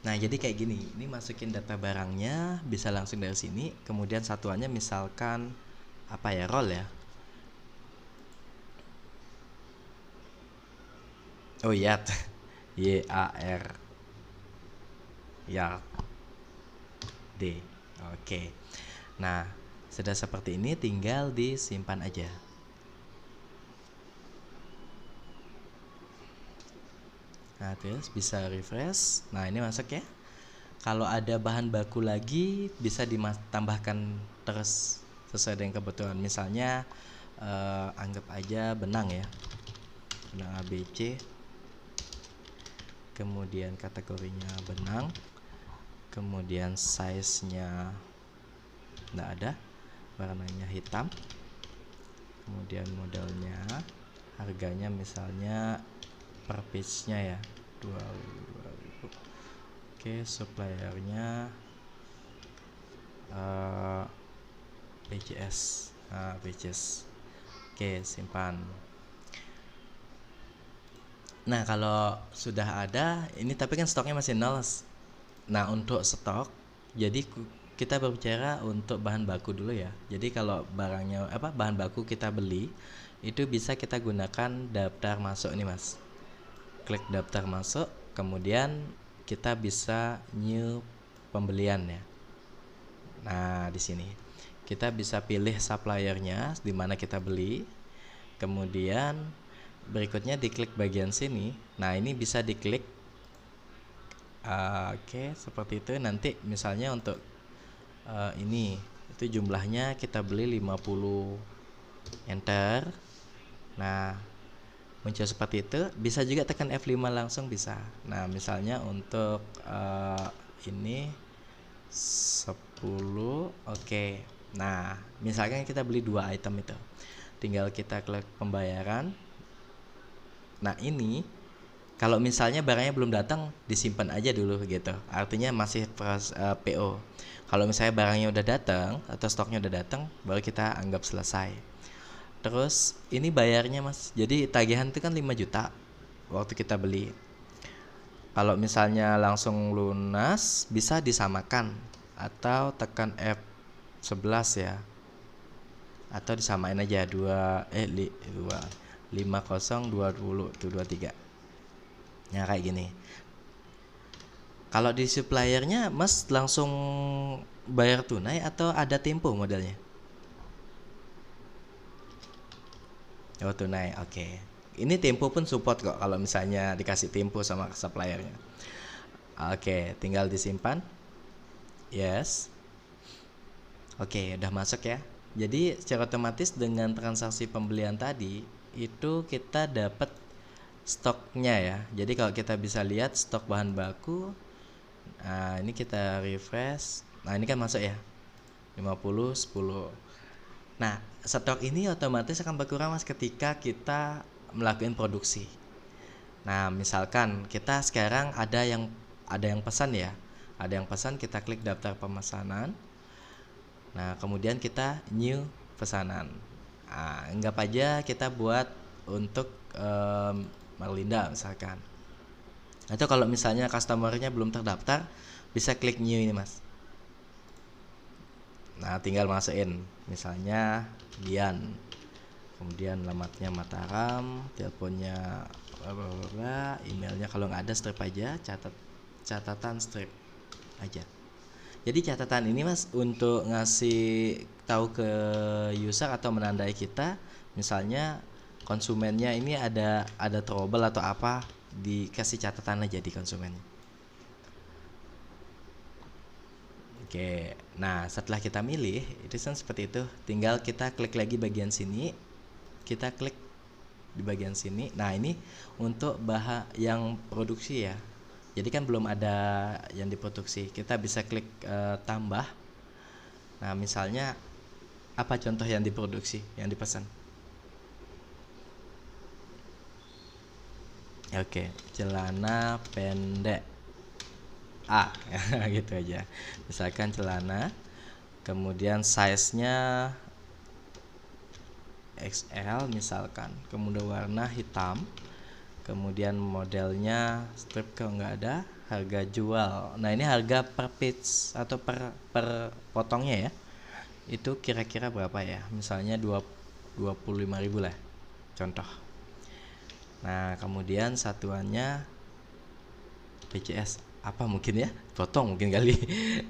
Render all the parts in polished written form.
Nah, jadi kayak gini. Ini masukin data barangnya bisa langsung dari sini. Kemudian satuannya misalkan apa ya, roll ya. Oh iya, YAR ya D. Oke. Nah, sudah seperti ini tinggal disimpan aja. Nah, terus bisa refresh. Nah, ini masuk ya. Kalau ada bahan baku lagi bisa ditambahkan terus sesuai dengan kebutuhan. Misalnya anggap aja benang ya. Benang ABC. Kemudian kategorinya benang. Kemudian size-nya enggak ada. Warnanya hitam. Kemudian modelnya, harganya misalnya per piece-nya ya 2.000. Oke, suppliernya PCS. PCS. Oke, simpan. Nah, kalau sudah ada ini, tapi kan stoknya masih nol. Nah, untuk stok, jadi kita berbicara untuk bahan baku dulu ya. Jadi kalau barangnya bahan baku kita beli, itu bisa kita gunakan daftar masuk nih Mas. Klik daftar masuk, kemudian kita bisa new pembelian ya. Nah, di sini kita bisa pilih suppliernya di mana kita beli. Kemudian berikutnya diklik bagian sini. Nah, ini bisa diklik. Oke, seperti itu. Nanti misalnya untuk ini itu jumlahnya kita beli 50, enter. Nah, muncul seperti itu. Bisa juga tekan F5 langsung bisa. Nah, misalnya untuk ini 10. Oke. Nah, misalkan kita beli 2 item itu, tinggal kita klik pembayaran. Nah, ini kalau misalnya barangnya belum datang, disimpan aja dulu gitu. Artinya masih PO. Kalau misalnya barangnya udah datang atau stoknya udah datang, baru kita anggap selesai. Terus ini bayarnya Mas. Jadi tagihan itu kan 5 juta waktu kita beli. Kalau misalnya langsung lunas bisa disamakan atau tekan F11 ya. Atau disamain aja 5020 tuh 23. Ya kayak gini. Kalau di suppliernya Mas langsung bayar tunai atau ada tempo modelnya? Oh, tunai. Oke. Ini tempo pun support kok kalau misalnya dikasih tempo sama suppliernya. Oke, tinggal disimpan. Yes. Oke, udah masuk ya. Jadi secara otomatis dengan transaksi pembelian tadi itu kita dapat stoknya ya. Jadi kalau kita bisa lihat stok bahan baku. Nah, ini kita refresh. Nah, ini kan masuk ya. 50, 10. Nah, stok ini otomatis akan berkurang Mas ketika kita melakukan produksi. Nah, misalkan kita sekarang ada yang pesan ya. Ada yang pesan, kita klik daftar pemesanan. Nah, kemudian kita new pesanan. Nah, anggap aja kita buat untuk Marlinda misalkan. Atau kalau misalnya customernya belum terdaftar, bisa klik new ini Mas. Nah, tinggal masukin misalnya Dian, kemudian alamatnya Mataram, teleponnya emailnya kalau nggak ada strip aja, catatan strip aja. Jadi catatan ini Mas untuk ngasih tahu ke user atau menandai kita, misalnya konsumennya ini ada trouble atau apa, dikasih catatan aja di konsumennya. Oke, nah setelah kita milih itu kan seperti itu, tinggal kita klik lagi bagian sini, kita klik di bagian sini. Nah, ini untuk yang produksi ya. Jadi kan belum ada yang diproduksi, kita bisa klik tambah. Nah, misalnya apa contoh yang diproduksi, yang dipesan? Oke, celana pendek gitu aja. Misalkan celana, kemudian size-nya XL misalkan, kemudian warna hitam, kemudian modelnya strip kalau nggak ada, harga jual. Nah, ini harga per page atau per potongnya ya. Itu kira-kira berapa ya? Misalnya 25.000 lah. Contoh. Nah, kemudian satuannya PCS apa mungkin ya? Potong mungkin kali.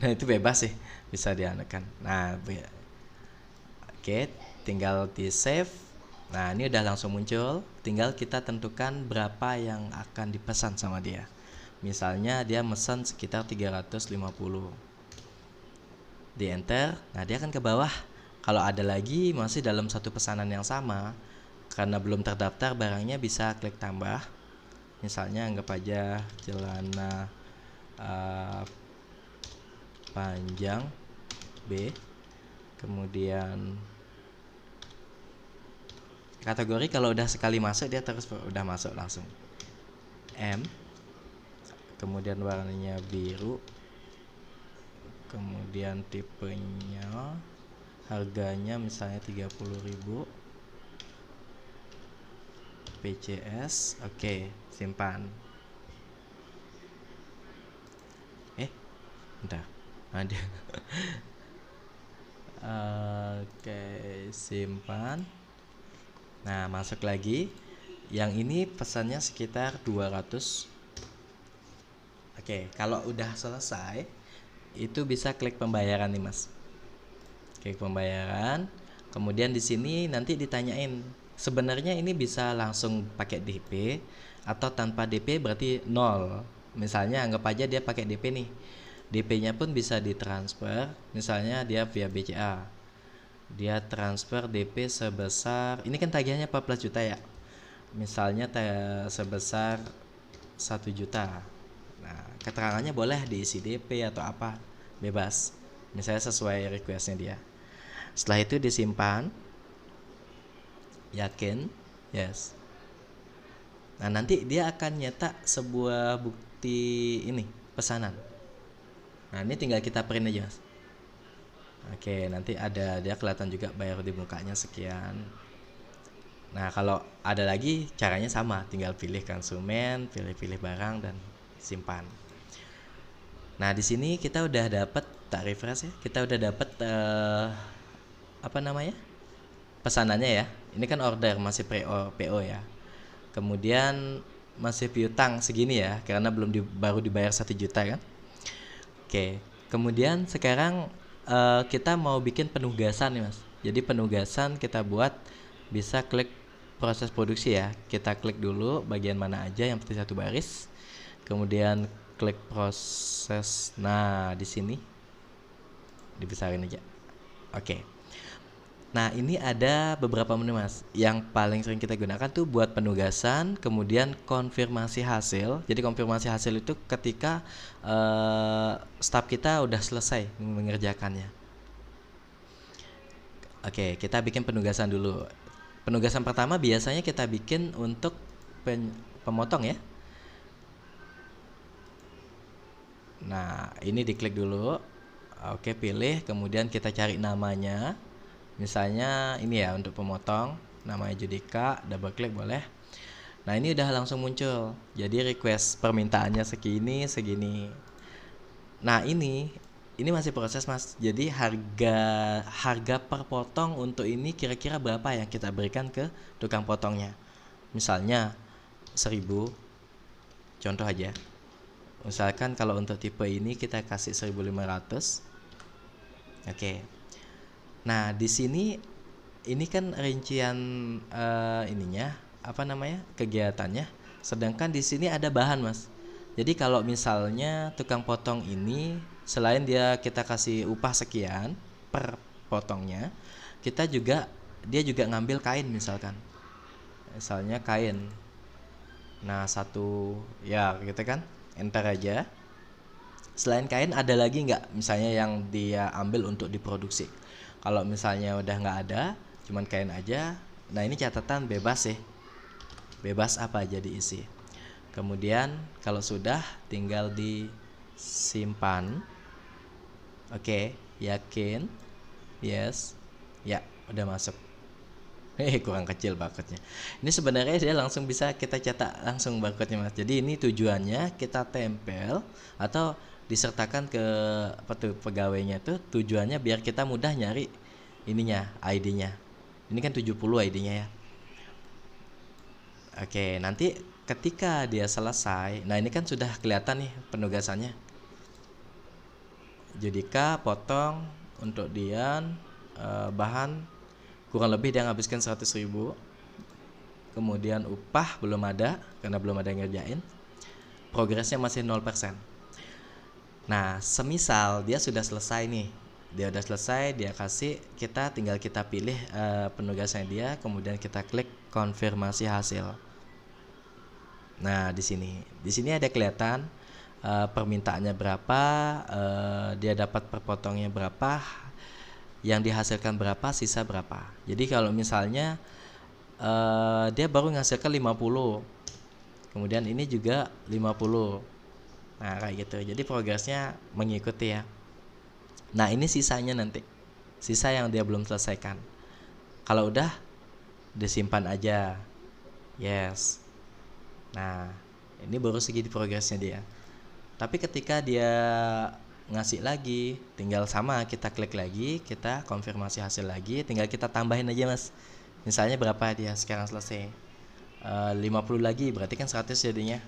Nah, itu bebas sih, bisa dianekan. Nah, oke, tinggal di save. Nah, ini udah langsung muncul. Tinggal kita tentukan berapa yang akan dipesan sama dia. Misalnya dia pesan sekitar 350. Di enter. Nah, dia akan ke bawah. Kalau ada lagi masih dalam satu pesanan yang sama, karena belum terdaftar barangnya, bisa klik tambah. Misalnya anggap aja celana panjang B, kemudian kategori kalau udah sekali masuk dia terus udah masuk langsung. M, kemudian warnanya biru, kemudian tipenya, harganya misalnya 30.000, PCS. Oke, simpan. Bentar, ada. Oke, simpan. Nah, masuk lagi. Yang ini pesannya sekitar 200. Oke, kalau udah selesai itu bisa klik pembayaran nih, Mas. Klik pembayaran. Kemudian di sini nanti ditanyain, sebenarnya ini bisa langsung pakai DP atau tanpa DP, berarti 0. Misalnya anggap aja dia pakai DP nih. DP-nya pun bisa ditransfer, misalnya dia via BCA. Dia transfer DP sebesar, ini kan tagihannya 14 juta ya. Misalnya sebesar 1 juta. Nah, keterangannya boleh diisi DP atau apa, bebas. Misalnya sesuai requestnya dia. Setelah itu disimpan. Yakin? Yes. Nah, nanti dia akan nyetak sebuah bukti ini, pesanan. Nah, ini tinggal kita print aja, Mas. Oke, nanti ada dia kelihatan juga bayar di mukanya sekian. Nah, kalau ada lagi caranya sama, tinggal pilih konsumen, pilih barang dan simpan. Nah, di sini kita udah dapat, tak refresh ya. Kita udah dapat apa namanya? Pesanannya ya. Ini kan order masih PO ya. Kemudian masih piutang segini ya, karena baru dibayar 1 juta kan. Oke, kemudian sekarang kita mau bikin penugasan nih, Mas. Jadi penugasan kita buat, bisa klik proses produksi ya. Kita klik dulu bagian mana aja yang penting satu baris. Kemudian klik proses. Nah, di sini dibesarin aja. Oke. Nah, ini ada beberapa menu, Mas. Yang paling sering kita gunakan tuh buat penugasan, kemudian konfirmasi hasil. Jadi konfirmasi hasil itu ketika staf kita udah selesai mengerjakannya. Oke, kita bikin penugasan dulu. Penugasan pertama biasanya kita bikin untuk pemotong ya. Nah, ini diklik dulu. Oke, pilih, kemudian kita cari namanya. Misalnya ini ya untuk pemotong, namanya Judika, double klik boleh. Nah, ini udah langsung muncul. Jadi request permintaannya segini. Nah, ini masih proses, Mas. Jadi harga per potong untuk ini kira-kira berapa yang kita berikan ke tukang potongnya. Misalnya 1.000. Contoh aja. Misalkan kalau untuk tipe ini kita kasih 1.500. Oke. Nah, di sini ini kan rincian ininya, apa namanya? Kegiatannya. Sedangkan di sini ada bahan, Mas. Jadi kalau misalnya tukang potong ini selain kita kasih upah sekian per potongnya, dia juga ngambil kain misalkan. Misalnya kain. Nah, satu ya gitu kan. Enter aja. Selain kain ada lagi nggak misalnya yang dia ambil untuk diproduksi? Kalau misalnya udah nggak ada, cuman kain aja, nah ini catatan bebas sih, bebas apa aja diisi. Kemudian kalau sudah tinggal disimpan. Oke, yakin, yes, ya udah masuk. Kurang kecil barcode-nya. Ini sebenarnya dia langsung bisa kita cetak langsung barcode-nya Mas. Jadi ini tujuannya kita tempel atau disertakan ke pegawainya itu, tujuannya biar kita mudah nyari ininya, ID-nya. Ini kan 70 ID-nya ya. Oke, nanti ketika dia selesai, nah ini kan sudah kelihatan nih penugasannya. Judika potong untuk Dian, bahan kurang lebih dia ngabiskan 100.000. Kemudian upah belum ada karena belum ada yang ngerjain. Progresnya masih 0%. Nah, semisal dia sudah selesai nih. Dia udah selesai, dia kasih, kita tinggal kita pilih penugasannya dia, kemudian kita klik konfirmasi hasil. Nah, di sini ada kelihatan permintaannya berapa, dia dapat per potongnya berapa, yang dihasilkan berapa, sisa berapa. Jadi kalau misalnya dia baru menghasilkan 50, kemudian ini juga 50. Nah kayak gitu, jadi progresnya mengikuti ya. Nah ini sisanya nanti, sisa yang dia belum selesaikan. Kalau udah, disimpan aja. Yes. Nah ini baru segini progresnya dia. Tapi ketika dia ngasih lagi, tinggal sama kita klik lagi, kita konfirmasi hasil lagi, tinggal kita tambahin aja Mas. Misalnya berapa dia sekarang selesai, 50 lagi, berarti kan 100 jadinya.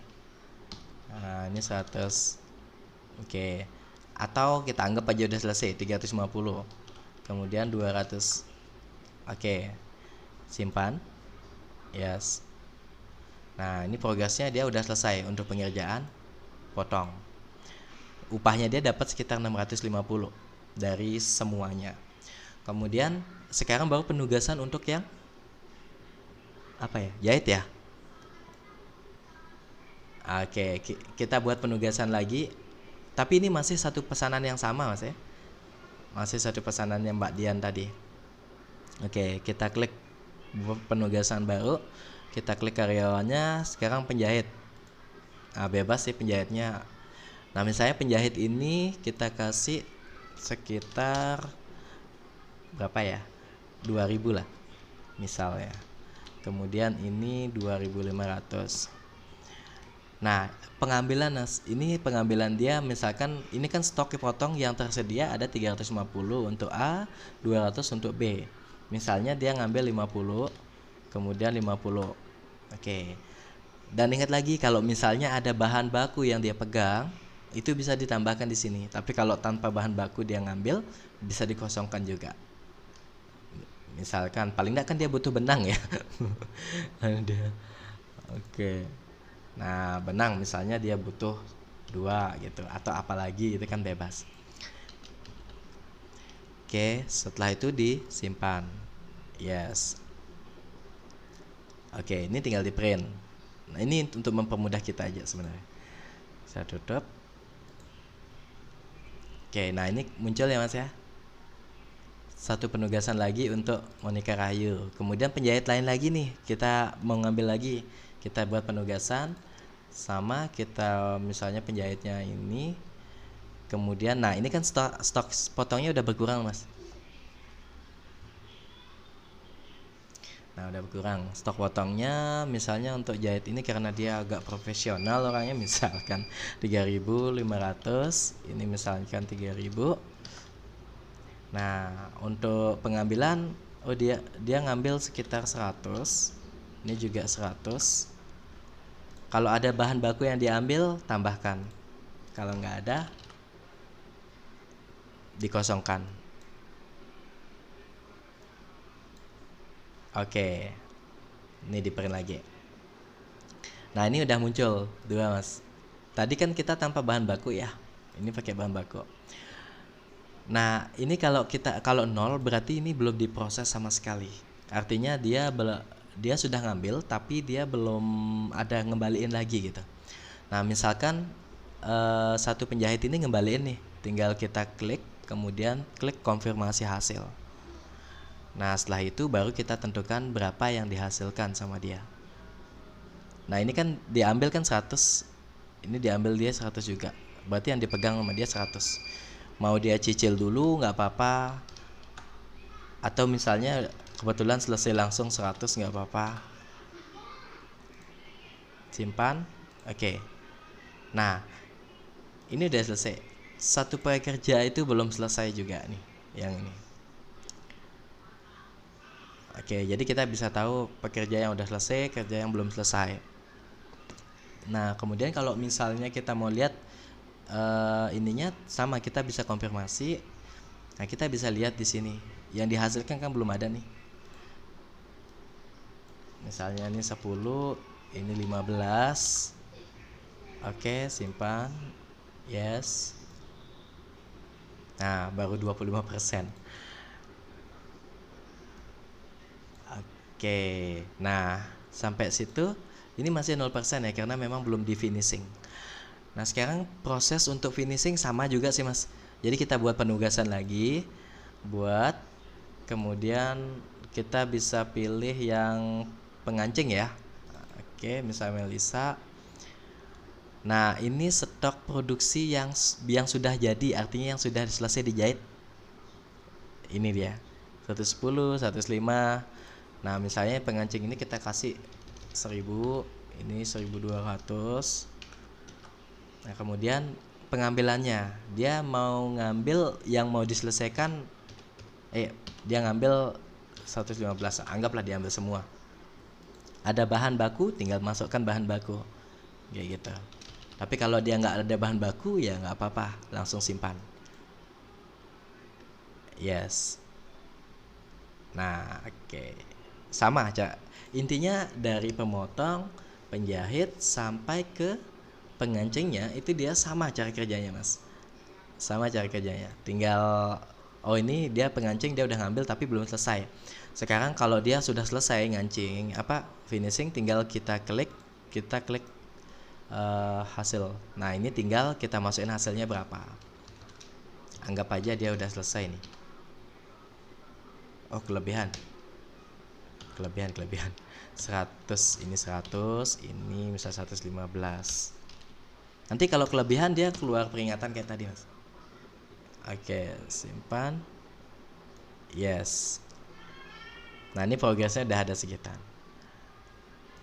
Nah ini 100. Oke. Atau kita anggap aja udah selesai 350, kemudian 200. Oke, simpan. Yes. Nah ini progresnya dia udah selesai untuk pengerjaan potong. Upahnya dia dapat sekitar 650 dari semuanya. Kemudian sekarang baru penugasan untuk yang apa ya, jahit ya. Oke, kita buat penugasan lagi. Tapi ini masih satu pesanan yang sama Mas ya. Masih satu pesanan yang Mbak Dian tadi. Oke, kita klik penugasan baru. Kita klik karyawannya, sekarang penjahit. Nah, bebas sih penjahitnya. Nah, misalnya penjahit ini kita kasih sekitar berapa ya? 2000 lah misalnya. Kemudian ini 2500. Nah, pengambilan ini pengambilan dia, misalkan ini kan stok dipotong yang tersedia ada 350 untuk A, 200 untuk B. Misalnya dia ngambil 50, kemudian 50. Oke. Dan ingat lagi kalau misalnya ada bahan baku yang dia pegang, itu bisa ditambahkan di sini. Tapi kalau tanpa bahan baku dia ngambil, bisa dikosongkan juga. Misalkan paling enggak kan dia butuh benang ya. Oke. Nah, benang misalnya dia butuh 2 gitu, atau apalagi itu kan bebas. Oke, setelah itu disimpan. Yes. Oke, ini tinggal di print. Nah, ini untuk mempermudah kita aja sebenarnya. Saya tutup. Oke, nah ini muncul ya Mas ya. Satu penugasan lagi untuk Monica Rahayu. Kemudian penjahit lain lagi nih, kita mau ngambil lagi. Kita buat penugasan sama, kita misalnya penjahitnya ini. Kemudian nah ini kan stok potongnya udah berkurang Mas. Nah udah berkurang stok potongnya. Misalnya untuk jahit ini karena dia agak profesional orangnya, misalkan 3.500, ini misalkan 3.000. Nah untuk pengambilan, oh dia ngambil sekitar 100. Ini juga 100. Kalau ada bahan baku yang diambil, tambahkan. Kalau nggak ada, dikosongkan. Oke, ini di print lagi. Nah ini udah muncul 2 Mas. Tadi kan kita tanpa bahan baku ya, ini pakai bahan baku. Nah ini kalau 0 berarti ini belum diproses sama sekali. Artinya dia sudah ngambil tapi dia belum ada ngembaliin lagi gitu. Nah misalkan satu penjahit ini ngembaliin nih, tinggal kita klik, kemudian klik konfirmasi hasil. Nah setelah itu baru kita tentukan berapa yang dihasilkan sama dia. Nah ini kan diambil kan 100, ini diambil dia 100 juga, berarti yang dipegang sama dia 100. Mau dia cicil dulu nggak apa-apa, atau misalnya Kebetulan selesai langsung 100 nggak apa-apa. Simpan. Oke. Nah, ini udah selesai. Satu proyek kerja itu belum selesai juga nih, yang ini. Oke, jadi kita bisa tahu pekerja yang udah selesai, kerja yang belum selesai. Nah, kemudian kalau misalnya kita mau lihat ininya sama, kita bisa konfirmasi. Nah, kita bisa lihat di sini yang dihasilkan kan belum ada nih. Misalnya ini 10, ini 15. Oke, simpan. Yes. Nah, baru 25%. Oke. Nah, sampai situ ini masih 0% ya, karena memang belum di finishing. Nah, sekarang proses untuk finishing sama juga sih, Mas. Jadi kita buat penugasan lagi, kemudian kita bisa pilih yang pengancing ya. Oke, misalnya Melisa. Nah, ini stok produksi yang sudah jadi, artinya yang sudah selesai dijahit. Ini dia. 110, 105. Nah, misalnya pengancing ini kita kasih 1000, ini 1200. Nah, kemudian pengambilannya, dia mau ngambil yang mau diselesaikan, dia ngambil 115, anggaplah diambil semua. Ada bahan baku, tinggal masukkan bahan baku, kayak gitu. Tapi kalau dia nggak ada bahan baku, ya nggak apa-apa, langsung simpan. Yes. Nah, oke. Sama aja. Intinya dari pemotong, penjahit sampai ke pengancingnya itu dia sama cara kerjanya, Mas. Sama cara kerjanya. Tinggal ini dia pengancing, dia udah ngambil tapi belum selesai. Sekarang kalau dia sudah selesai ngancing, finishing, tinggal kita klik hasil. Nah, ini tinggal kita masukin hasilnya berapa. Anggap aja dia udah selesai nih. Oh, kelebihan 100, ini 100, ini misal 115. Nanti kalau kelebihan dia keluar peringatan kayak tadi, Mas. Oke, simpan. Yes. Nah, ini progresnya udah ada sekitar.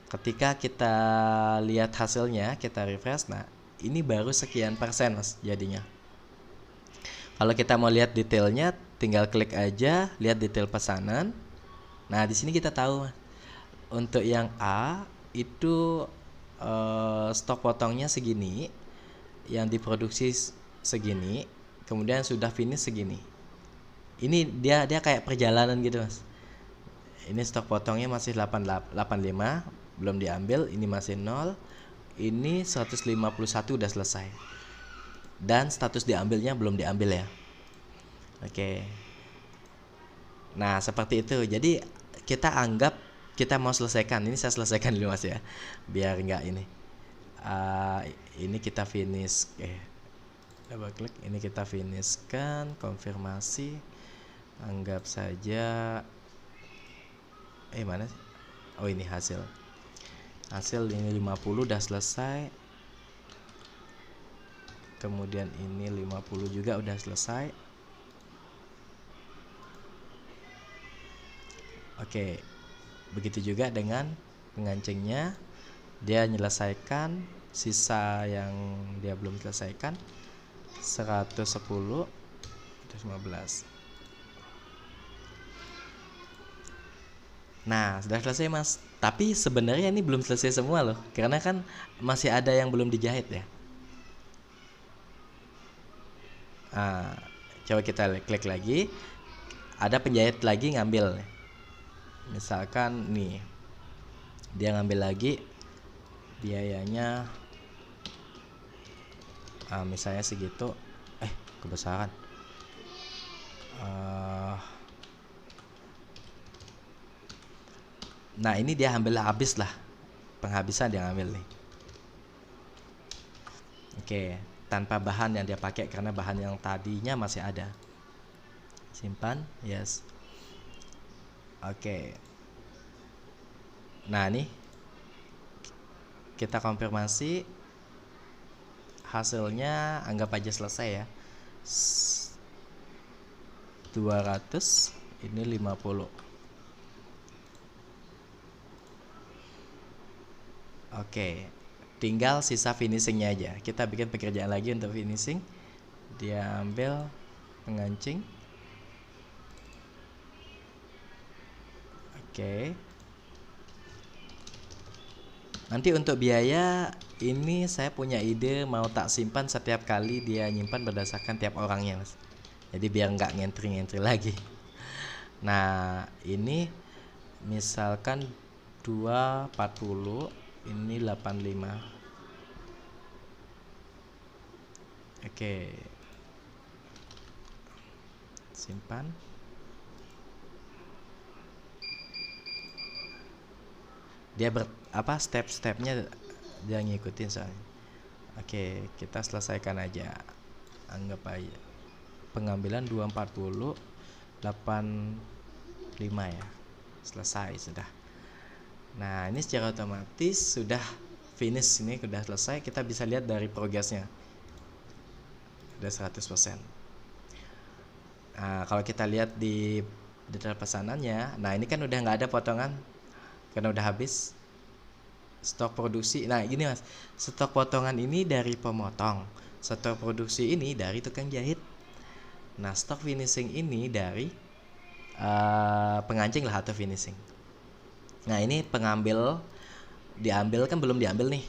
Ketika kita lihat hasilnya, kita refresh. Nah, ini baru sekian persen, Mas, jadinya. Kalau kita mau lihat detailnya, tinggal klik aja, lihat detail pesanan. Nah, di sini kita tahu untuk yang A itu stok potongnya segini, yang diproduksi segini, kemudian sudah finish segini. Ini dia kayak perjalanan gitu, Mas. Ini stok potongnya masih 85, belum diambil, ini masih 0. Ini 151 udah selesai. Dan status diambilnya belum diambil ya. Oke. Nah, seperti itu. Jadi kita anggap kita mau selesaikan. Ini saya selesaikan dulu, Mas ya, biar enggak ini. Ini kita finish. Double klik. Ini kita finishkan, konfirmasi. Anggap saja. Mana sih? Oh, ini hasil. Hasil ini 50 udah selesai. Kemudian ini 50 juga udah selesai. Oke. Begitu juga dengan pengancingnya, dia menyelesaikan sisa yang dia belum selesaikan 110, 115. Nah, sudah selesai, Mas. Tapi sebenarnya ini belum selesai semua loh, karena kan masih ada yang belum dijahit ya. Coba kita klik lagi. Ada penjahit lagi ngambil. Misalkan nih, dia ngambil lagi, biayanya misalnya segitu. Kebesaran. Nah, ini dia ambil habis lah, penghabisan dia ngambil nih. Oke, tanpa bahan yang dia pakai, karena bahan yang tadinya masih ada. Simpan. Yes. Oke. Nah, nih kita konfirmasi hasilnya, anggap aja selesai ya. 200, ini 50. Oke, tinggal sisa finishingnya aja. Kita bikin pekerjaan lagi untuk finishing. Dia ambil pengancing. Oke. Nanti untuk biaya ini saya punya ide mau tak simpan setiap kali dia nyimpan berdasarkan tiap orangnya, Mas. Jadi biar nggak ngentri-ngentri lagi. Nah, ini misalkan 240, ini 85. Oke. Simpan. Dia step-stepnya dia ngikutin soalnya. Oke, kita selesaikan aja. Anggap aja pengambilan 240 85 ya. Selesai sudah. Nah, ini secara otomatis sudah finish, ini sudah selesai. Kita bisa lihat dari progresnya. Sudah 100%. Nah, kalau kita lihat di detail pesanannya, nah ini kan udah nggak ada potongan karena udah habis stok produksi. Nah gini Mas, stok potongan ini dari pemotong, stok produksi ini dari tukang jahit. Nah stok finishing ini dari pengancing lah atau finishing. Nah ini pengambil diambil kan belum diambil nih.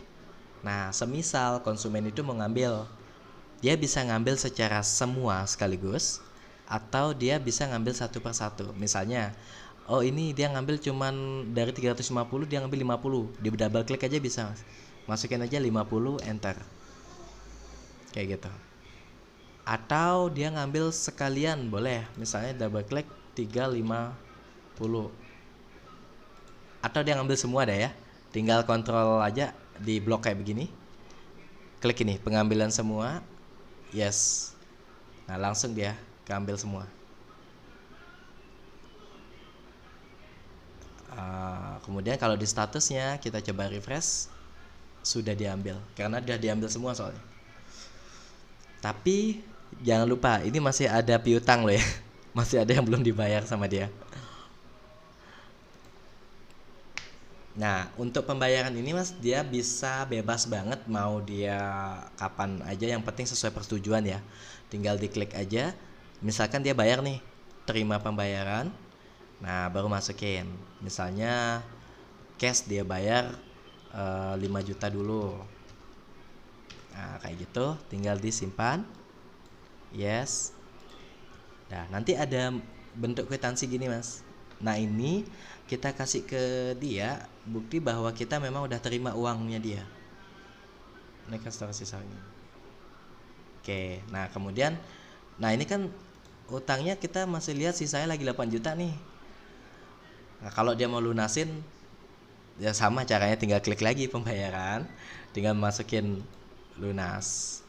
Nah semisal konsumen itu mau ngambil, dia bisa ngambil secara semua sekaligus, atau dia bisa ngambil satu per satu. Misalnya, oh ini dia ngambil cuman dari 350, dia ngambil 50. Di double klik aja bisa, Mas. Masukin aja 50, enter. Kayak gitu. Atau dia ngambil sekalian, boleh. Misalnya double klik 350. Atau dia ngambil semua dah ya. Tinggal kontrol aja di blok kayak begini. Klik ini, pengambilan semua. Yes. Nah, langsung dia keambil semua. Kemudian kalau di statusnya kita coba refresh, sudah diambil karena dia diambil semua soalnya. Tapi jangan lupa ini masih ada piutang loh ya. Masih ada yang belum dibayar sama dia. Nah untuk pembayaran ini Mas, dia bisa bebas banget, mau dia kapan aja, yang penting sesuai persetujuan ya. Tinggal diklik aja. Misalkan dia bayar nih, terima pembayaran. Nah baru masukin. Misalnya cash dia bayar 5 juta dulu. Nah kayak gitu, tinggal disimpan. Yes. Nah nanti ada bentuk kwitansi gini Mas. Nah ini kita kasih ke dia bukti bahwa kita memang udah terima uangnya dia. Naikkan stok sisanya. Oke, nah kemudian, nah ini kan utangnya kita masih lihat sisanya lagi 8 juta nih. Nah kalau dia mau lunasin, ya sama caranya, tinggal klik lagi pembayaran, tinggal masukin lunas.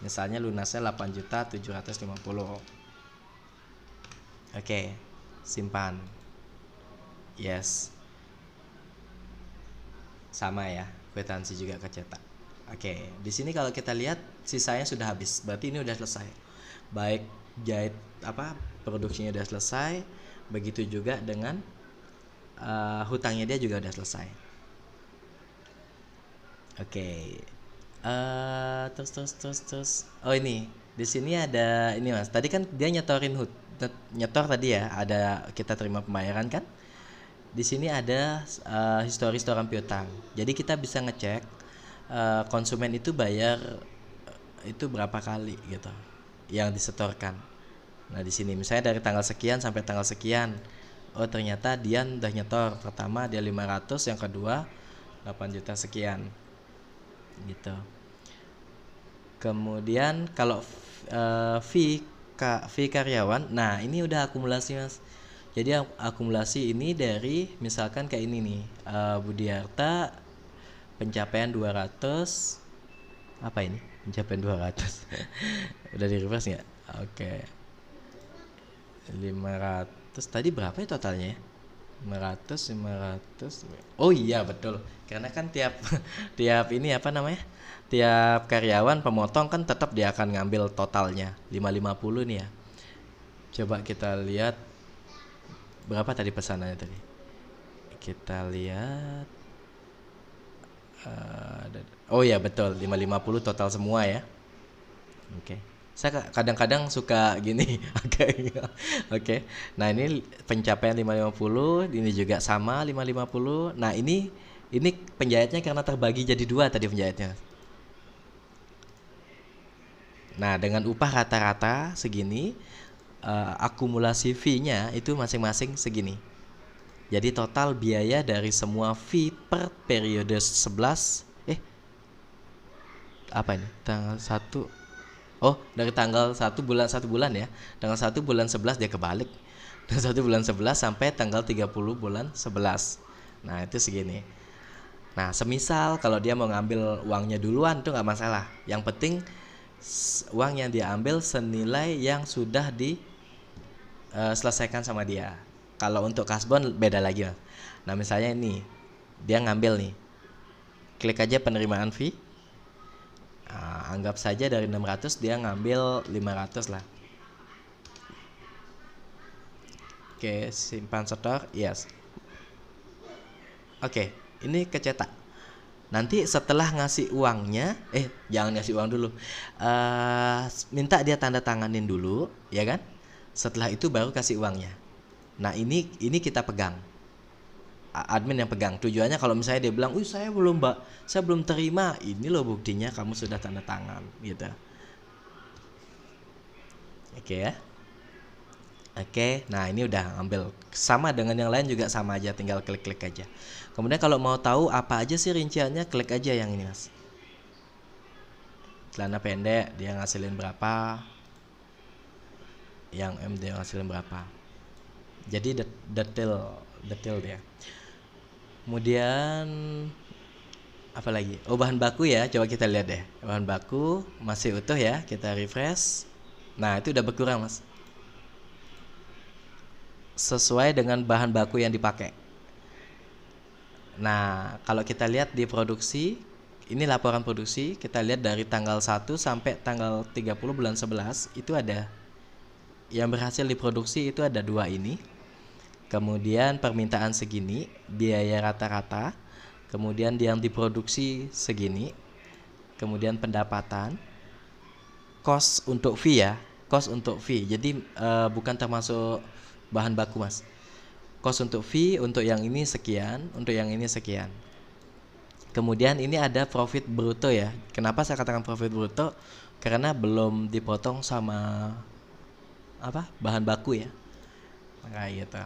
Misalnya lunasnya 8.750. Oke, simpan. Yes. Sama ya, kwitansi juga kecetak. Oke, di sini kalau kita lihat sisanya sudah habis, berarti ini udah selesai. Baik jahit produksinya udah selesai, begitu juga dengan hutangnya dia juga udah selesai. Oke. Terus. Oh ini, di sini ada ini Mas. Tadi kan dia nyetor tadi ya, ada kita terima pembayaran kan? Di sini ada histori setoran piutang. Jadi kita bisa ngecek konsumen itu bayar itu berapa kali gitu yang disetorkan. Nah di sini misalnya dari tanggal sekian sampai tanggal sekian, oh ternyata Dian udah nyetor, pertama dia 500, yang kedua 8 juta sekian gitu. Kemudian kalau fee karyawan, nah ini udah akumulasi Mas. Jadi akumulasi ini dari misalkan kayak ini nih, Budiarta pencapaian 200, apa ini? Pencapaian 200. Udah di reverse nggak? Oke. 500 tadi berapa ya totalnya ya? 500. Oh iya betul. Karena kan tiap ini tiap karyawan pemotong kan tetap dia akan ngambil totalnya 550 nih ya. Coba kita lihat berapa tadi pesanannya tadi. Kita lihat Oh ya betul, 550 total semua ya. Oke. Saya kadang-kadang suka gini. Oke. Nah, ini pencapaian 550, ini juga sama 550. Nah, ini penjahitnya karena terbagi jadi dua tadi penjahitnya. Nah, dengan upah rata-rata segini, akumulasi fee-nya itu masing-masing segini. Jadi total biaya dari semua fee per periode 11 apa ini? Tanggal 1. Oh, dari tanggal 1 bulan ya. Tanggal 1 bulan 11 dia kebalik. Tanggal 1 bulan 11 sampai tanggal 30 bulan 11. Nah, itu segini. Nah, semisal kalau dia mau ngambil uangnya duluan itu nggak masalah. Yang penting uang yang dia ambil senilai yang sudah diselesaikan sama dia. Kalau untuk kasbon beda lagi, Mas. Nah, misalnya ini dia ngambil nih. Klik aja penerimaan fee. Nah, anggap saja dari 600 dia ngambil 500 lah. Oke, simpan setor, yes. Oke, ini kecetak. Nanti setelah ngasih uangnya, jangan ngasih uang dulu. Minta dia tanda tanganin dulu, ya kan? Setelah itu baru kasih uangnya. Nah, ini kita pegang. Admin yang pegang. Tujuannya kalau misalnya dia bilang, saya belum terima, ini loh buktinya kamu sudah tanda tangan, gitu. Oke ya. Oke, nah ini udah ambil. Sama dengan yang lain juga sama aja, tinggal klik-klik aja. Kemudian kalau mau tahu apa aja sih rinciannya, klik aja yang ini, Mas. Celana pendek dia ngasilin berapa, yang M dia ngasilin berapa. Jadi detail dia. Kemudian apa lagi? Oh, bahan baku ya, coba kita lihat deh. Bahan baku masih utuh ya, kita refresh. Nah, itu udah berkurang, Mas. Sesuai dengan bahan baku yang dipakai. Nah, kalau kita lihat di produksi, ini laporan produksi, kita lihat dari tanggal 1 sampai tanggal 30 bulan 11 itu ada yang berhasil diproduksi itu ada 2 ini. Kemudian permintaan segini, biaya rata-rata, kemudian yang diproduksi segini, kemudian pendapatan, cost untuk fee ya, cost untuk fee. Jadi bukan termasuk bahan baku, Mas. Cost untuk fee untuk yang ini sekian, untuk yang ini sekian. Kemudian ini ada profit bruto ya. Kenapa saya katakan profit bruto? Karena belum dipotong sama bahan baku ya. Kayak gitu.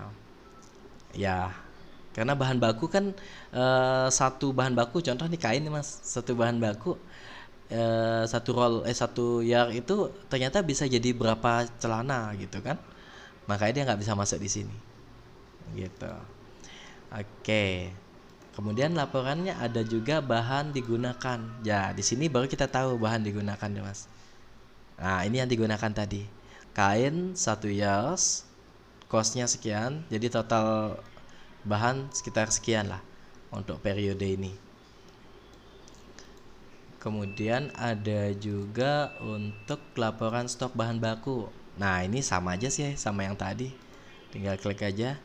Ya, karena bahan baku kan satu bahan baku, contoh nih kain nih, Mas. Satu bahan baku satu yard itu ternyata bisa jadi berapa celana gitu kan. Makanya dia nggak bisa masuk di sini. Gitu. Oke. Kemudian laporannya ada juga bahan digunakan. Ya, di sini baru kita tahu bahan digunakan deh, Mas. Nah, ini yang digunakan tadi. Kain 1 yard, cost-nya sekian, jadi total bahan sekitar sekian lah untuk periode ini. Kemudian ada juga untuk laporan stok bahan baku. Nah, ini sama aja sih sama yang tadi. Tinggal klik aja.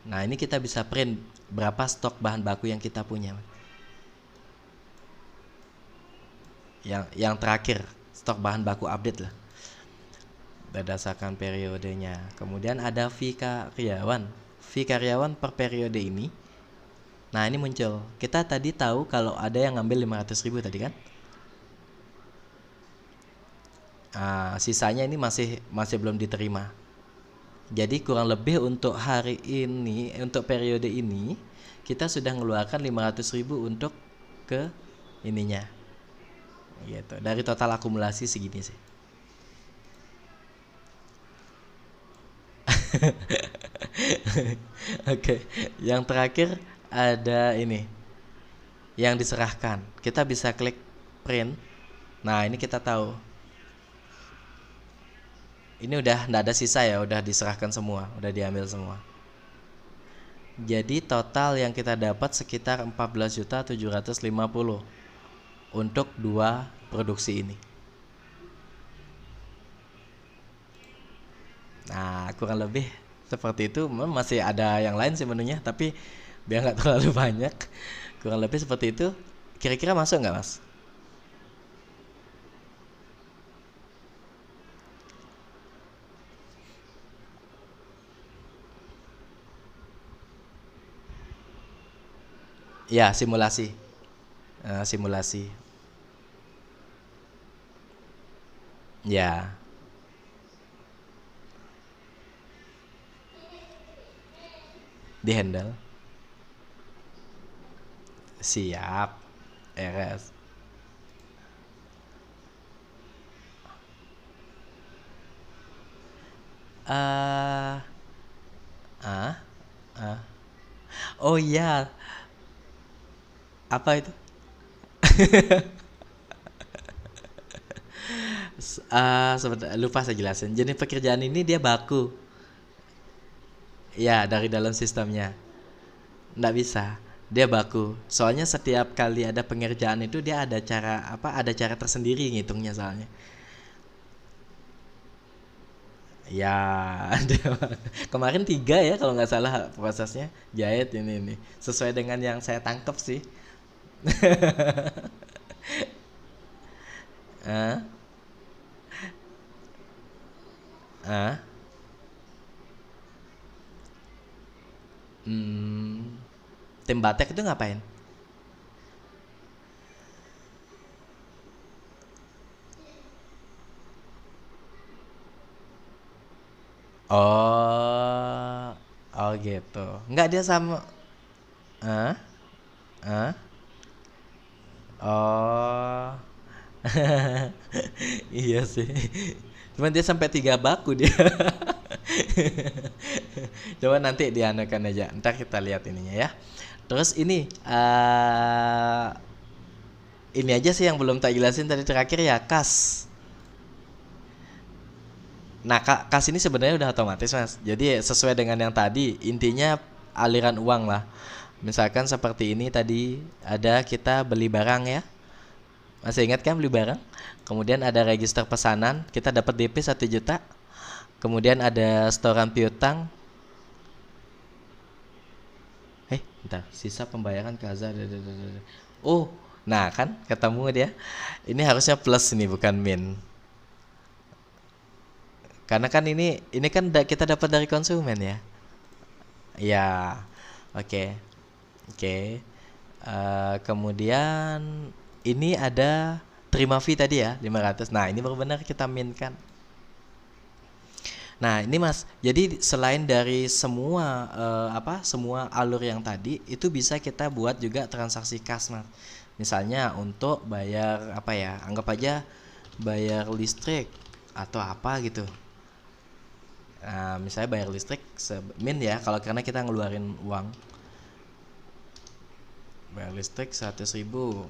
Nah, ini kita bisa print berapa stok bahan baku yang kita punya. Yang terakhir, stok bahan baku update lah. Berdasarkan periodenya. Kemudian ada fee karyawan. Fee karyawan per periode ini. Nah, ini muncul. Kita tadi tahu kalau ada yang ngambil 500.000 tadi kan? Sisanya ini masih belum diterima. Jadi kurang lebih untuk hari ini, untuk periode ini, kita sudah mengeluarkan 500.000 untuk ke ininya. Gitu. Dari total akumulasi segini sih. Oke, yang terakhir ada ini yang diserahkan. Kita bisa klik print. Nah, ini kita tahu ini udah nggak ada sisa ya, udah diserahkan semua, udah diambil semua. Jadi total yang kita dapat sekitar 14.750 untuk 2 produksi ini. Nah, kurang lebih seperti itu. Masih ada yang lain sih menunya, tapi biar nggak terlalu banyak. Kurang lebih seperti itu. Kira-kira masuk nggak Mas? Ya, simulasi. Simulasi. Ya, di handle. Siap. RS. eh ah, ah. Oh iya, apa itu? Sebentar, lupa saya jelasin. Jenis pekerjaan ini dia baku. Ya, dari dalam sistemnya. Nggak bisa. Dia baku. Soalnya setiap kali ada pengerjaan itu dia ada cara apa? Ada cara tersendiri ngitungnya soalnya. Ya, kemarin 3 ya kalau nggak salah prosesnya jahit ini sesuai dengan yang saya tangkap sih. Ah, ah, hmm, tim batek itu ngapain? Oh, oh gitu. Nggak dia sama. Ah, ah, oh, iya sih. Cuman dia sampai 3 baku dia. Coba nanti dianukan aja. Ntar kita lihat ininya ya. Terus ini aja sih yang belum tak jelasin tadi terakhir ya kas. Nah, kas ini sebenarnya udah otomatis, Mas. Jadi sesuai dengan yang tadi, intinya aliran uang lah. Misalkan seperti ini tadi ada kita beli barang ya. Masih ingat kan beli barang? Kemudian ada register pesanan, kita dapat DP 1 juta. Kemudian ada setoran piutang. Bentar, sisa pembayaran kaza. Oh, nah kan ketemu dia. Ini harusnya plus nih bukan min. Karena kan ini kan kita dapat dari konsumen ya. Ya, oke. Oke. Kemudian ini ada terima fee tadi ya 500. Nah, ini baru benar kita min kan. Nah, ini Mas. Jadi selain dari semua semua alur yang tadi itu bisa kita buat juga transaksi kas, Mas. Misalnya untuk bayar apa ya? Anggap aja bayar listrik atau apa gitu. Nah, misalnya bayar listrik min ya kalau karena kita ngeluarin uang. Bayar listrik 100.000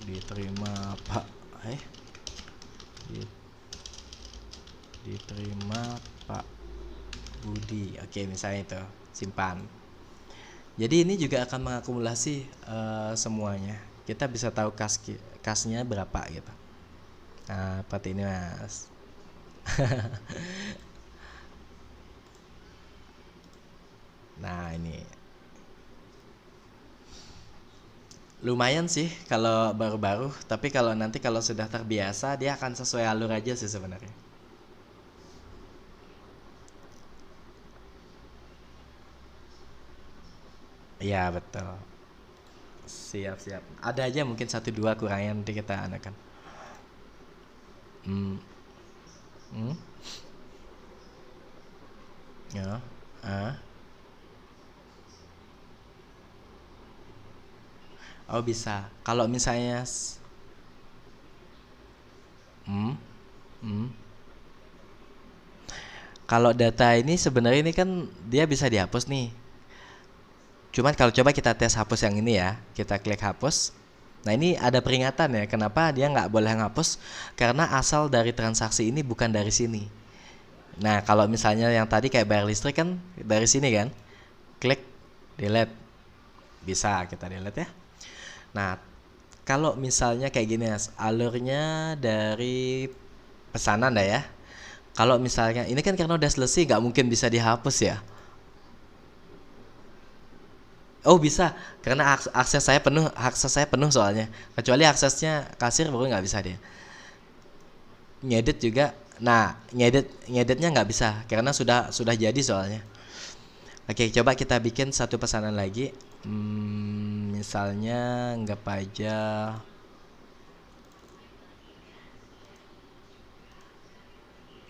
diterima Pak eh di- diterima Pak Budi. Oke, misalnya itu simpan. Jadi ini juga akan mengakumulasi semuanya. Kita bisa tahu kasnya berapa gitu. Nah, seperti ini Mas. Nah, ini lumayan sih kalau baru-baru, tapi kalau nanti kalau sudah terbiasa dia akan sesuai alur aja sih sebenarnya. Iya betul. Siap siap. Ada aja mungkin 1 2 kurangnya nanti kita anakan. Hmm. Hmm. Ya. Ah. Oh bisa. Kalau misalnya hmm. Hmm. Kalau data ini sebenarnya ini kan dia bisa dihapus nih. Cuman kalau coba kita tes hapus yang ini ya, kita klik hapus. Nah ini ada peringatan ya, kenapa dia nggak boleh hapus? Karena asal dari transaksi ini bukan dari sini. Nah kalau misalnya yang tadi kayak bayar listrik kan dari sini kan, klik delete, bisa kita delete ya. Nah kalau misalnya kayak gini ya, alurnya dari pesanan dah ya. Kalau misalnya ini kan karena udah selesai nggak mungkin bisa dihapus ya. Oh bisa, karena akses saya penuh soalnya. Kecuali aksesnya kasir baru nggak bisa dia. Ngedit juga, nah ngeditnya nggak bisa karena sudah jadi soalnya. Oke, coba kita bikin satu pesanan lagi. Misalnya anggap aja.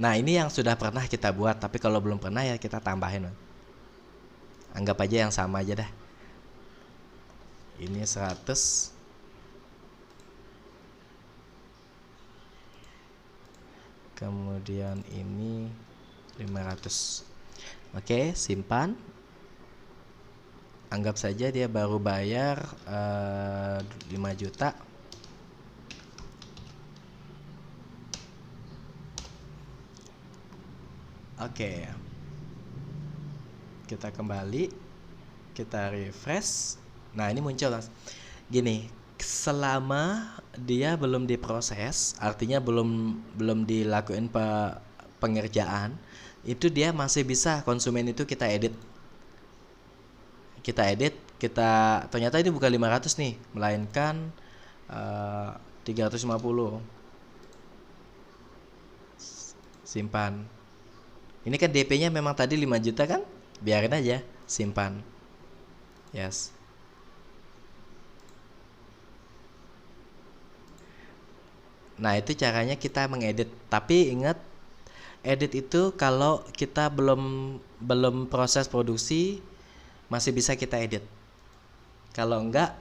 Nah ini yang sudah pernah kita buat, tapi kalau belum pernah ya kita tambahin. Anggap aja yang sama aja dah. Ini 100. Kemudian ini 500. Oke, simpan. Anggap saja dia baru bayar 5 juta. Oke. Kita kembali, kita refresh. Nah, ini muncul gini, selama dia belum diproses, artinya belum dilakuin pengerjaan, itu dia masih bisa, konsumen itu kita edit. Kita ternyata ini bukan 500 nih, melainkan 350. Simpan. Ini kan DP-nya memang tadi 5 juta kan? Biarin aja, simpan. Yes. Nah, itu caranya kita mengedit. Tapi ingat, edit itu kalau kita belum proses produksi masih bisa kita edit. Kalau enggak,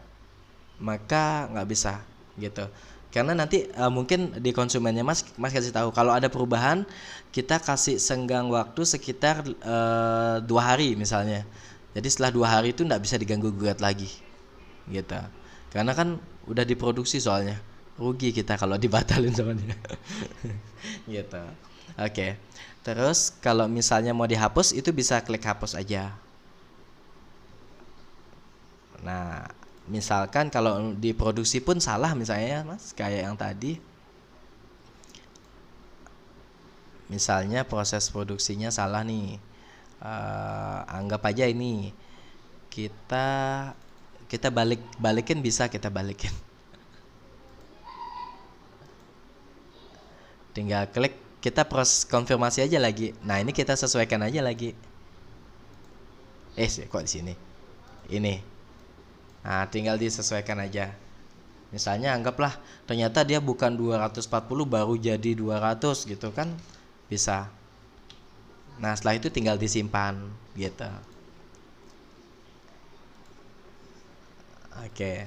maka nggak bisa gitu. Karena nanti mungkin di konsumennya Mas kasih tahu kalau ada perubahan, kita kasih senggang waktu sekitar 2 hari misalnya. Jadi setelah 2 hari itu nggak bisa diganggu gugat lagi gitu. Karena kan udah diproduksi soalnya, rugi kita kalau dibatalin sama dia. Gitu. Oke. Terus kalau misalnya mau dihapus itu bisa klik hapus aja. Nah, misalkan kalau diproduksi pun salah misalnya Mas, kayak yang tadi. Misalnya proses produksinya salah nih. Anggap aja ini kita kita balikin, bisa kita balikin. Tinggal klik, kita proses konfirmasi aja lagi. Nah, ini kita sesuaikan aja lagi. Kok di sini? Ini. Nah, tinggal disesuaikan aja. Misalnya anggaplah ternyata dia bukan 240 baru jadi 200 gitu kan, bisa. Nah, setelah itu tinggal disimpan gitu. Oke.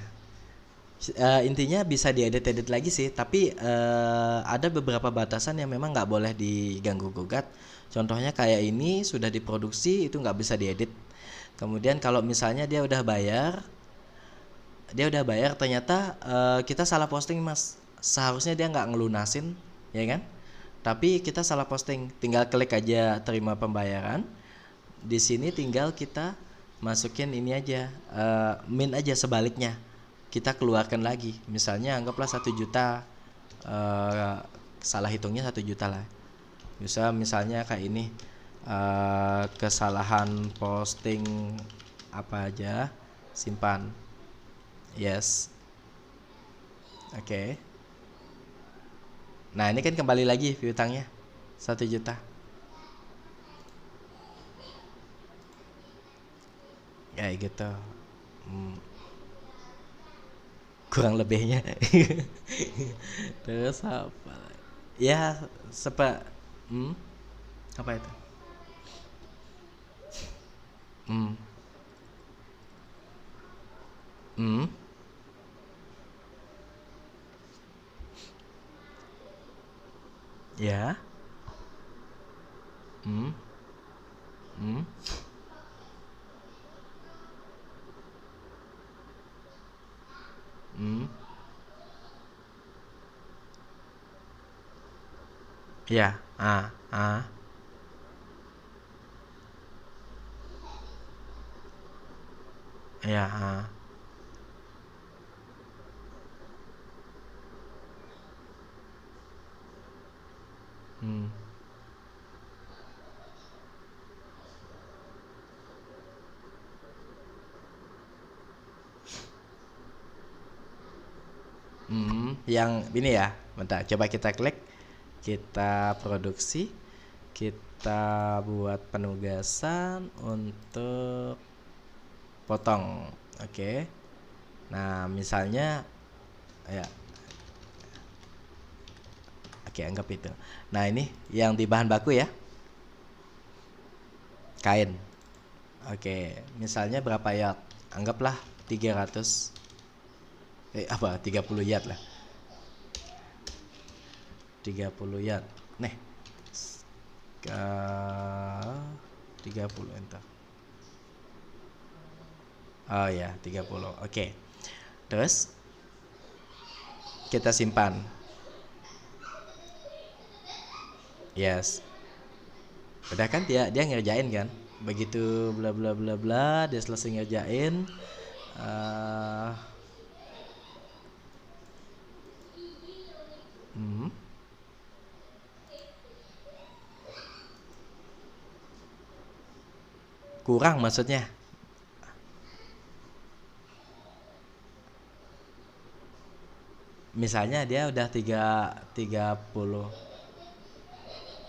Intinya bisa diedit-edit lagi sih, tapi ada beberapa batasan yang memang nggak boleh diganggu gugat. Contohnya kayak ini sudah diproduksi itu nggak bisa diedit. Kemudian kalau misalnya dia udah bayar ternyata kita salah posting Mas. Seharusnya dia nggak ngelunasin, ya kan? Tapi kita salah posting, tinggal klik aja terima pembayaran. Di sini tinggal kita masukin ini aja, min aja sebaliknya. Kita keluarkan lagi. Misalnya anggaplah 1 juta, salah hitungnya 1 juta lah. Misalnya kayak ini, kesalahan posting apa aja, simpan. Yes. Oke. Nah, ini kan kembali lagi piutangnya 1 juta. Kayak gitu. Kurang lebihnya. Terus apa? Ya, hmm, apa itu? Hmm. Hmm. Ya. Hmm. Hmm. Hmm. Ya. Ah. Ah. Ya. Ah. Hmm. yang ini ya. Bentar, coba kita klik, kita produksi, kita buat penugasan untuk potong. Oke. Nah, misalnya ya. Oke, anggap itu. Nah, ini yang di bahan baku ya. Kain. Oke, misalnya berapa yard? Anggaplah 300 30 yard lah. 30 yard. Nih. Ke 30 enter. Oh ya, 30. Oke. Terus kita simpan. Yes. Udah kan dia ngerjain kan? Begitu bla bla bla bla dia selesai ngerjain. Kurang maksudnya. Misalnya dia udah 30.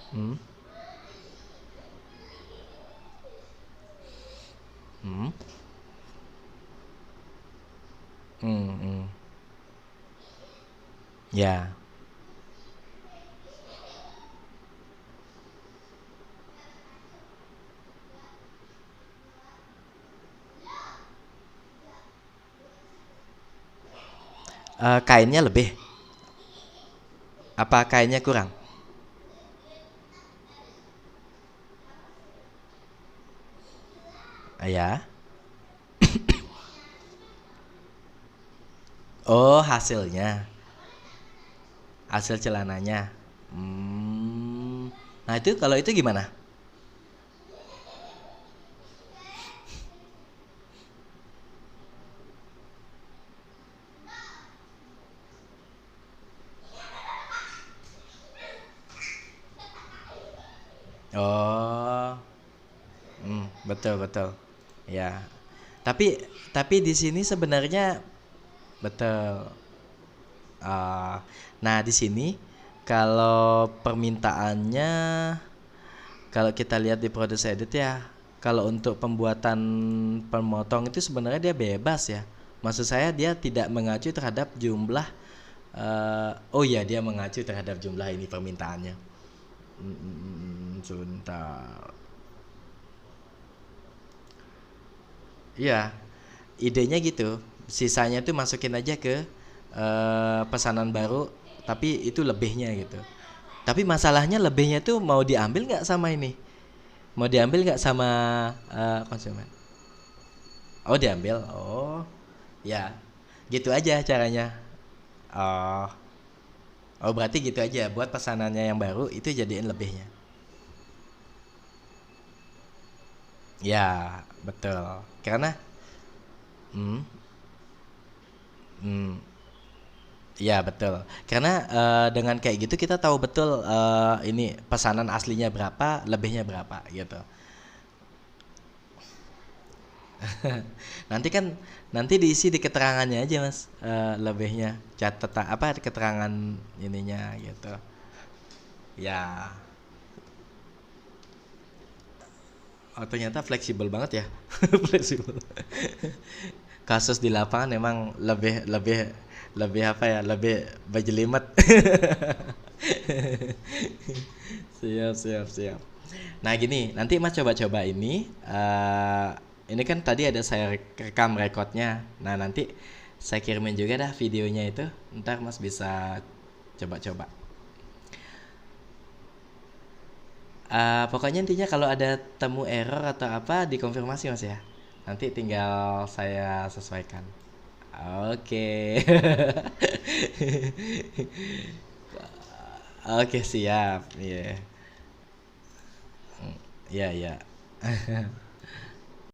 Hmm. Hmm. Hmm. Hmm. Ya. Kainnya lebih. Apa kainnya kurang? Ya. Oh, hasilnya. Hasil celananya. Nah, itu kalau itu gimana? Oh. Betul betul. Ya. Tapi di sini sebenarnya betul. Nah, di sini kalau permintaannya, kalau kita lihat di Produce Edit ya, kalau untuk pembuatan pemotong itu sebenarnya dia bebas ya. Maksud saya dia tidak mengacu terhadap jumlah. Oh ya, dia mengacu terhadap jumlah ini permintaannya. Sebentar. Iya, idenya gitu. Sisanya tuh masukin aja ke pesanan baru, tapi itu lebihnya gitu. Tapi masalahnya lebihnya tuh mau diambil nggak sama ini? Mau diambil nggak sama konsumen? Oh diambil. Oh ya, gitu aja caranya. Oh, oh berarti gitu aja. Buat pesanannya yang baru itu jadiin lebihnya. Ya betul. Karena, hmm, hmm, ya betul. Karena dengan kayak gitu kita tahu betul ini pesanan aslinya berapa, lebihnya berapa gitu. Nanti kan nanti diisi di keterangannya aja mas, lebihnya catatan apa keterangan ininya gitu. Ya, oh, ternyata fleksibel banget ya, fleksibel. Kasus di lapangan emang lebih lebih lebih apa ya, lebih berjelimet. Siap siap siap. Nah gini, nanti mas coba-coba ini kan tadi ada saya rekam rekodnya. Nah nanti saya kirimin juga dah videonya itu. Ntar mas bisa coba-coba. Pokoknya intinya kalau ada temu error atau apa dikonfirmasi mas ya. Nanti tinggal saya sesuaikan. Oke. Oke siap. Iya. Iya iya.